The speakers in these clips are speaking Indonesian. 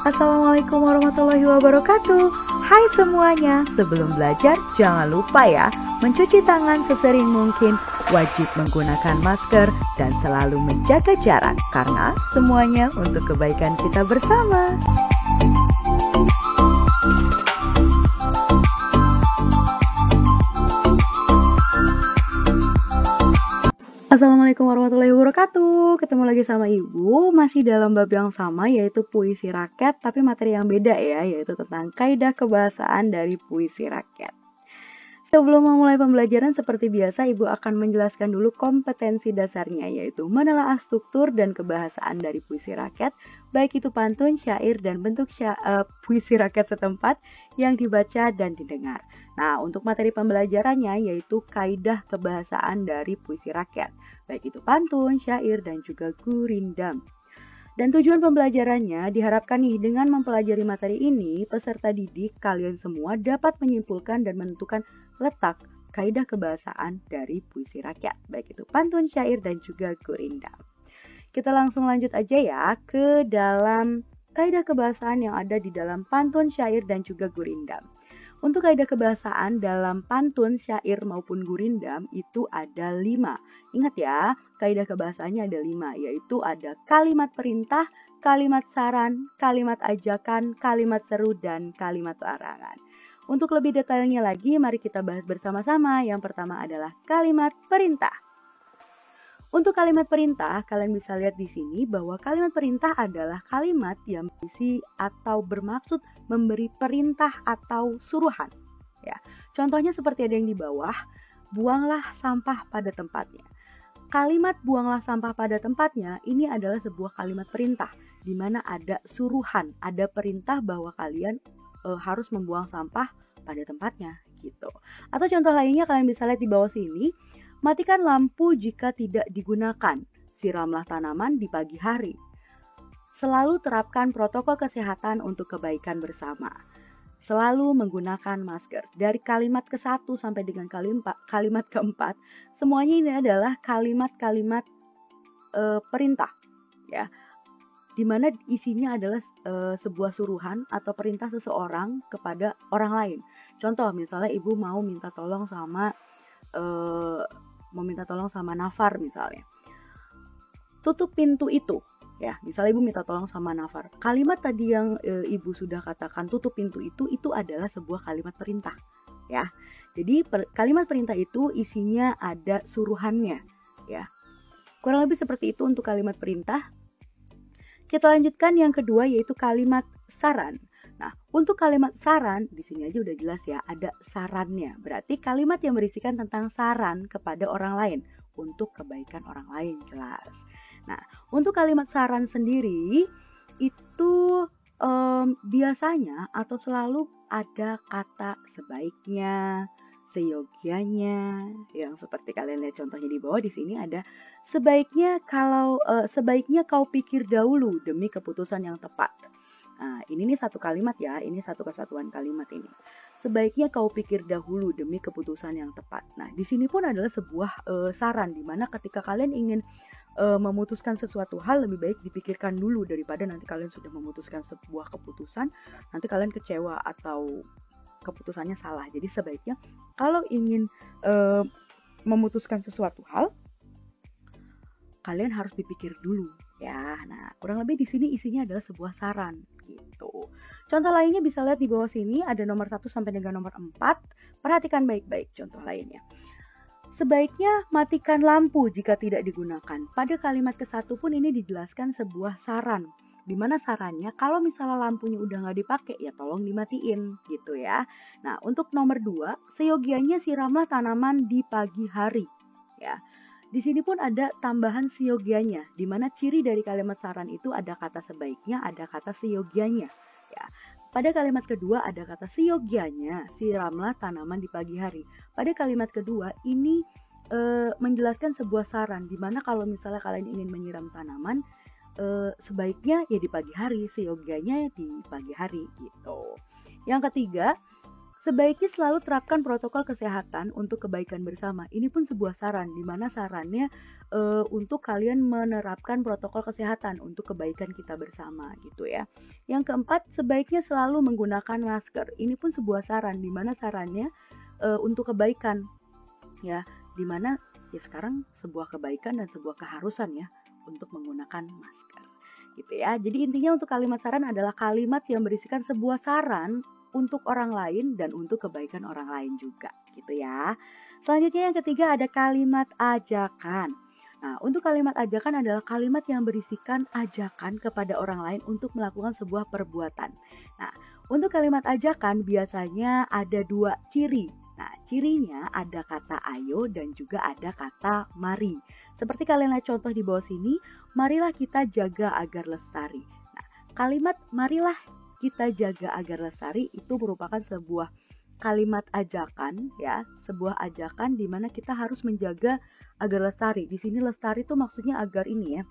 Assalamualaikum warahmatullahi wabarakatuh. Hai semuanya, sebelum belajar jangan lupa ya mencuci tangan sesering mungkin, wajib menggunakan masker, dan selalu menjaga jarak karena semuanya untuk kebaikan kita bersama. Assalamualaikum warahmatullahi wabarakatuh. Ketemu lagi sama Ibu, masih dalam bab yang sama yaitu puisi rakyat, tapi materi yang beda ya, yaitu tentang kaidah kebahasaan dari puisi rakyat. Sebelum memulai pembelajaran seperti biasa, Ibu akan menjelaskan dulu kompetensi dasarnya, yaitu menelaah struktur dan kebahasaan dari puisi rakyat, baik itu pantun, syair, dan bentuk puisi rakyat setempat yang dibaca dan didengar. Nah, untuk materi pembelajarannya yaitu kaidah kebahasaan dari puisi rakyat, baik itu pantun, syair, dan juga gurindam. Dan tujuan pembelajarannya diharapkan nih dengan mempelajari materi ini, peserta didik kalian semua dapat menyimpulkan dan menentukan letak kaidah kebahasaan dari puisi rakyat, baik itu pantun, syair, dan juga gurindam. Kita langsung lanjut aja ya ke dalam kaidah kebahasaan yang ada di dalam pantun, syair, dan juga gurindam. Untuk kaidah kebahasaan dalam pantun, syair, maupun gurindam itu ada 5. Ingat ya, kaidah kebahasaannya ada 5, yaitu ada kalimat perintah, kalimat saran, kalimat ajakan, kalimat seru, dan kalimat larangan. Untuk lebih detailnya lagi, mari kita bahas bersama-sama. Yang pertama adalah kalimat perintah. Untuk kalimat perintah, kalian bisa lihat di sini bahwa kalimat perintah adalah kalimat yang berisi atau bermaksud memberi perintah atau suruhan. Ya, contohnya seperti ada yang di bawah, buanglah sampah pada tempatnya. Kalimat buanglah sampah pada tempatnya ini adalah sebuah kalimat perintah, di mana ada suruhan, ada perintah bahwa kalian harus membuang sampah pada tempatnya, gitu. Atau contoh lainnya kalian bisa lihat di bawah sini. Matikan lampu jika tidak digunakan. Siramlah tanaman di pagi hari. Selalu terapkan protokol kesehatan untuk kebaikan bersama. Selalu menggunakan masker. Dari kalimat ke-1 sampai dengan kalimat ke-4, semuanya ini adalah kalimat-kalimat perintah, ya. Di mana isinya adalah sebuah suruhan atau perintah seseorang kepada orang lain. Contoh, misalnya ibu mau minta tolong sama Nafar misalnya. Tutup pintu itu, ya. Misalnya ibu minta tolong sama Nafar. Kalimat tadi yang ibu sudah katakan tutup pintu itu adalah sebuah kalimat perintah, ya. Jadi kalimat perintah itu isinya ada suruhannya, ya. Kurang lebih seperti itu untuk kalimat perintah. Kita lanjutkan yang kedua yaitu kalimat saran. Nah, untuk kalimat saran, di sini aja udah jelas ya, ada sarannya. Berarti kalimat yang berisikan tentang saran kepada orang lain, untuk kebaikan orang lain, jelas. Nah, untuk kalimat saran sendiri, itu biasanya atau selalu ada kata sebaiknya, seyogianya, yang seperti kalian lihat contohnya di bawah. Di sini ada sebaiknya kau pikir dahulu demi keputusan yang tepat. Nah, ini nih satu kalimat ya, ini satu kesatuan kalimat ini. Sebaiknya kau pikir dahulu demi keputusan yang tepat. Nah, di sini pun adalah sebuah saran, di mana ketika kalian ingin memutuskan sesuatu hal, lebih baik dipikirkan dulu daripada nanti kalian sudah memutuskan sebuah keputusan, nanti kalian kecewa atau keputusannya salah. Jadi sebaiknya kalau ingin memutuskan sesuatu hal, kalian harus dipikir dulu, ya. Nah, kurang lebih di sini isinya adalah sebuah saran, gitu. Contoh lainnya bisa lihat di bawah sini, ada nomor 1 sampai dengan nomor 4. Perhatikan baik-baik contoh lainnya. Sebaiknya matikan lampu jika tidak digunakan. Pada kalimat ke-1 pun ini dijelaskan sebuah saran, di mana sarannya kalau misalnya lampunya udah nggak dipakai, ya tolong dimatiin, gitu ya. Nah, untuk nomor 2, seyogianya siramlah tanaman di pagi hari, ya. Di sini pun ada tambahan seyogianya, di mana ciri dari kalimat saran itu ada kata sebaiknya, ada kata seyogianya. Ya. Pada kalimat kedua ada kata seyogianya, siramlah tanaman di pagi hari. Pada kalimat kedua ini menjelaskan sebuah saran, di mana kalau misalnya kalian ingin menyiram tanaman, sebaiknya ya di pagi hari, seyogianya di pagi hari, gitu. Yang ketiga, Sebaiknya selalu terapkan protokol kesehatan untuk kebaikan bersama. Ini pun sebuah saran, di mana sarannya untuk kalian menerapkan protokol kesehatan untuk kebaikan kita bersama gitu ya. Yang keempat, sebaiknya selalu menggunakan masker. Ini pun sebuah saran, di mana sarannya untuk kebaikan ya, di mana ya sekarang sebuah kebaikan dan sebuah keharusan ya untuk menggunakan masker gitu ya. Jadi intinya untuk kalimat saran adalah kalimat yang berisikan sebuah saran untuk orang lain dan untuk kebaikan orang lain juga gitu ya. Selanjutnya yang ketiga ada kalimat ajakan. Nah, untuk kalimat ajakan adalah kalimat yang berisikan ajakan kepada orang lain untuk melakukan sebuah perbuatan. Nah, untuk kalimat ajakan biasanya ada dua ciri. Nah, cirinya ada kata ayo dan juga ada kata mari. Seperti kalian lihat contoh di bawah sini, marilah kita jaga agar lestari. Nah, kalimat marilah kita jaga agar lestari itu merupakan sebuah kalimat ajakan ya, sebuah ajakan di mana kita harus menjaga agar lestari. Di sini lestari itu maksudnya agar ini ya,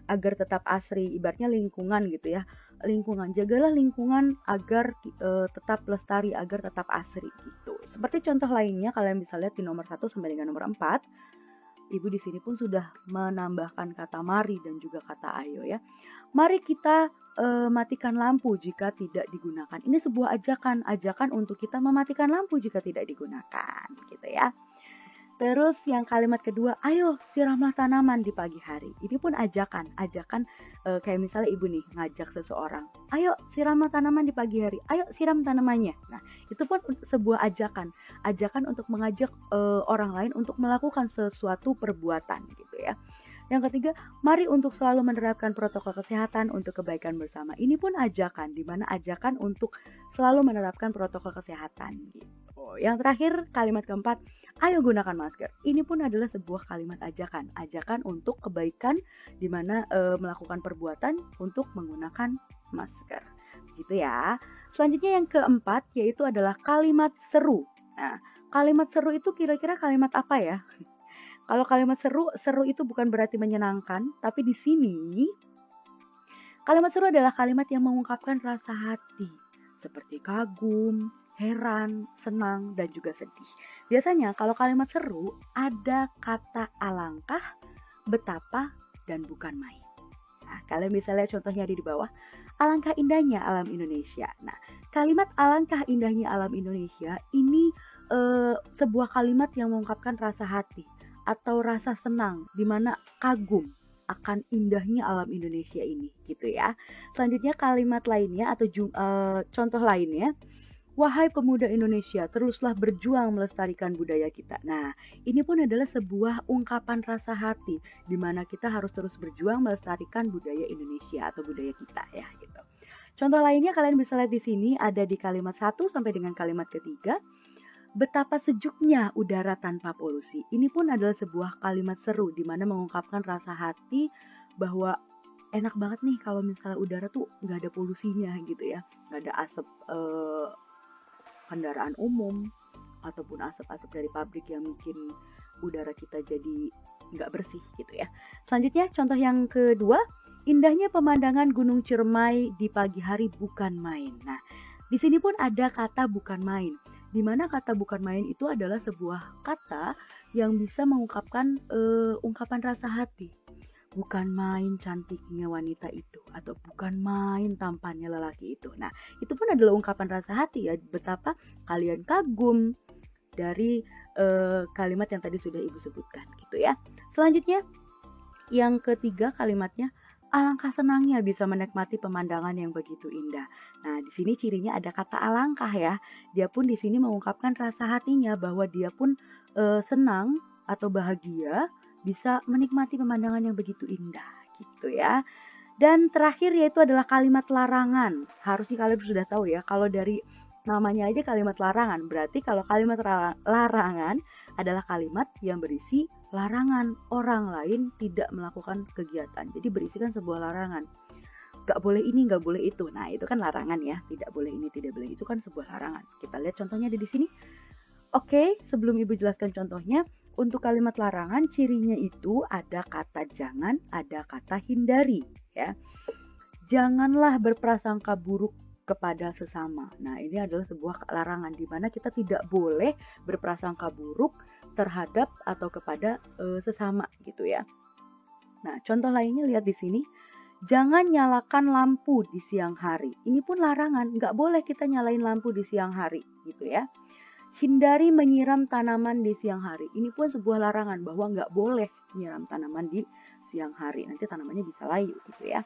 agar tetap asri, ibaratnya lingkungan gitu ya. Lingkungan, jagalah lingkungan agar tetap lestari, agar tetap asri gitu. Seperti contoh lainnya kalian bisa lihat di nomor 1 sampai dengan nomor 4. Ibu di sini pun sudah menambahkan kata mari dan juga kata ayo ya. Mari kita matikan lampu jika tidak digunakan. Ini sebuah ajakan untuk kita mematikan lampu jika tidak digunakan, gitu ya. Terus yang kalimat kedua, ayo siramlah tanaman di pagi hari. Ini pun ajakan kayak misalnya ibu nih ngajak seseorang, ayo siramlah tanaman di pagi hari, ayo siram tanamannya. Nah, itu pun sebuah ajakan untuk mengajak orang lain untuk melakukan sesuatu perbuatan gitu ya. Yang ketiga, mari untuk selalu menerapkan protokol kesehatan untuk kebaikan bersama. Ini pun ajakan, di mana ajakan untuk selalu menerapkan protokol kesehatan gitu. Yang terakhir, kalimat keempat, ayo gunakan masker. Ini pun adalah sebuah kalimat ajakan untuk kebaikan, di mana melakukan perbuatan untuk menggunakan masker. Gitu ya. Selanjutnya yang keempat, yaitu adalah kalimat seru. Nah, kalimat seru itu kira-kira kalimat apa ya? Kalau kalimat seru itu bukan berarti menyenangkan, tapi di sini kalimat seru adalah kalimat yang mengungkapkan rasa hati, seperti kagum, heran, senang, dan juga sedih. Biasanya kalau kalimat seru ada kata alangkah, betapa, dan bukan main. Nah, kalian bisa lihat contohnya di bawah. Alangkah indahnya alam Indonesia. Nah, kalimat alangkah indahnya alam Indonesia ini sebuah kalimat yang mengungkapkan rasa hati atau rasa senang, di mana kagum akan indahnya alam Indonesia ini, gitu ya. Selanjutnya kalimat lainnya atau contoh lainnya, wahai pemuda Indonesia, teruslah berjuang melestarikan budaya kita. Nah, ini pun adalah sebuah ungkapan rasa hati, di mana kita harus terus berjuang melestarikan budaya Indonesia atau budaya kita ya, gitu. Contoh lainnya kalian bisa lihat di sini ada di kalimat 1 sampai dengan kalimat ketiga. Betapa sejuknya udara tanpa polusi. Ini pun adalah sebuah kalimat seru di mana mengungkapkan rasa hati bahwa enak banget nih kalau misalnya udara tuh nggak ada polusinya gitu ya, nggak ada asap kendaraan umum ataupun asap-asap dari pabrik yang bikin udara kita jadi nggak bersih gitu ya. Selanjutnya contoh yang kedua, indahnya pemandangan Gunung Ciremai di pagi hari bukan main. Nah, di sini pun ada kata bukan main, di mana kata bukan main itu adalah sebuah kata yang bisa mengungkapkan ungkapan rasa hati. Bukan main cantiknya wanita itu, atau bukan main tampannya lelaki itu. Nah, itu pun adalah ungkapan rasa hati ya, betapa kalian kagum dari kalimat yang tadi sudah ibu sebutkan gitu ya. Selanjutnya yang ketiga kalimatnya, alangkah senangnya bisa menikmati pemandangan yang begitu indah. Nah, di sini cirinya ada kata alangkah ya. Dia pun di sini mengungkapkan rasa hatinya bahwa dia pun senang atau bahagia bisa menikmati pemandangan yang begitu indah gitu ya. Dan terakhir yaitu adalah kalimat larangan. Harusnya kalian sudah tahu ya, kalau dari namanya aja kalimat larangan, berarti kalau kalimat larangan adalah kalimat yang berisi larangan orang lain tidak melakukan kegiatan. Jadi berisikan sebuah larangan. Gak boleh ini, gak boleh itu. Nah, itu kan larangan ya. Tidak boleh ini, tidak boleh itu kan sebuah larangan. Kita lihat contohnya ada di sini. Oke, sebelum ibu jelaskan contohnya, untuk kalimat larangan cirinya itu ada kata jangan, ada kata hindari ya. Janganlah berprasangka buruk kepada sesama. Nah, ini adalah sebuah larangan di mana kita tidak boleh berprasangka buruk terhadap atau kepada sesama gitu ya. Nah, contoh lainnya lihat di sini. Jangan nyalakan lampu di siang hari. Ini pun larangan, nggak boleh kita nyalain lampu di siang hari gitu ya. Hindari menyiram tanaman di siang hari. Ini pun sebuah larangan bahwa nggak boleh menyiram tanaman di siang hari. Nanti tanamannya bisa layu gitu ya.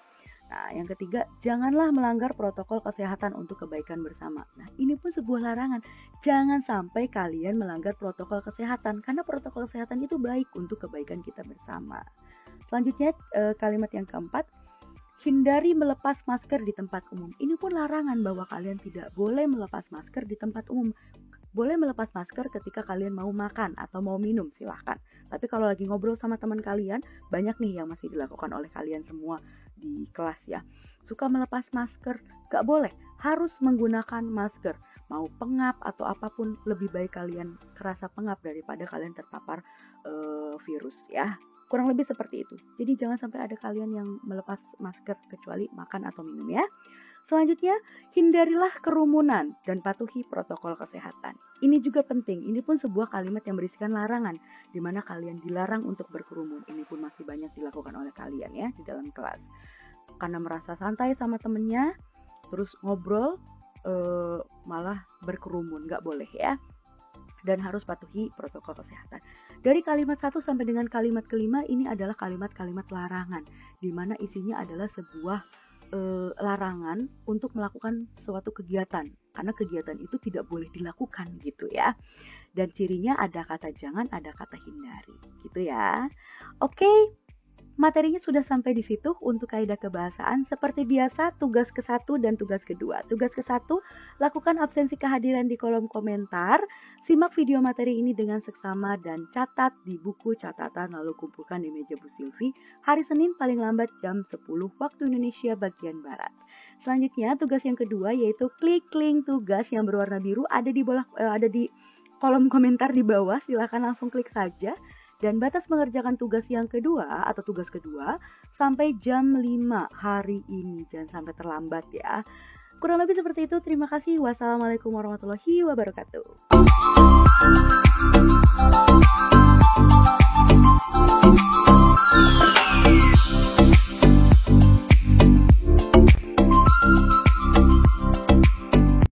Nah, yang ketiga, janganlah melanggar protokol kesehatan untuk kebaikan bersama. Nah, ini pun sebuah larangan. Jangan sampai kalian melanggar protokol kesehatan, karena protokol kesehatan itu baik untuk kebaikan kita bersama. Selanjutnya, kalimat yang keempat, hindari melepas masker di tempat umum. Ini pun larangan bahwa kalian tidak boleh melepas masker di tempat umum. Boleh melepas masker ketika kalian mau makan atau mau minum, silahkan. Tapi kalau lagi ngobrol sama teman kalian, banyak nih yang masih dilakukan oleh kalian semua di kelas ya. Suka melepas masker, gak boleh. Harus menggunakan masker. Mau pengap atau apapun, lebih baik kalian kerasa pengap daripada kalian terpapar virus ya. Kurang lebih seperti itu. Jadi jangan sampai ada kalian yang melepas masker kecuali makan atau minum ya. Selanjutnya, hindarilah kerumunan dan patuhi protokol kesehatan. Ini juga penting. Ini pun sebuah kalimat yang berisikan larangan, di mana kalian dilarang untuk berkerumun. Ini pun masih banyak dilakukan oleh kalian ya di dalam kelas. Karena merasa santai sama temennya, terus ngobrol, malah berkerumun. Nggak boleh ya. Dan harus patuhi protokol kesehatan. Dari kalimat 1 sampai dengan kalimat kelima ini adalah kalimat-kalimat larangan, di mana isinya adalah sebuah larangan untuk melakukan suatu kegiatan, karena kegiatan itu tidak boleh dilakukan gitu ya. Dan cirinya ada kata jangan, ada kata hindari gitu ya. Oke. Materinya sudah sampai di situ untuk kaidah kebahasaan. Seperti biasa, tugas ke-1 dan tugas ke-2. Tugas ke-1, lakukan absensi kehadiran di kolom komentar. Simak video materi ini dengan seksama dan catat di buku catatan lalu kumpulkan di meja Bu Silvi hari Senin paling lambat jam 10 waktu Indonesia bagian Barat. Selanjutnya, tugas yang kedua yaitu klik link tugas yang berwarna biru ada di kolom komentar di bawah. Silahkan langsung klik saja. Dan batas mengerjakan tugas yang kedua atau tugas kedua sampai jam 5 hari ini. Jangan sampai terlambat ya. Kurang lebih seperti itu. Terima kasih. Wassalamualaikum warahmatullahi wabarakatuh.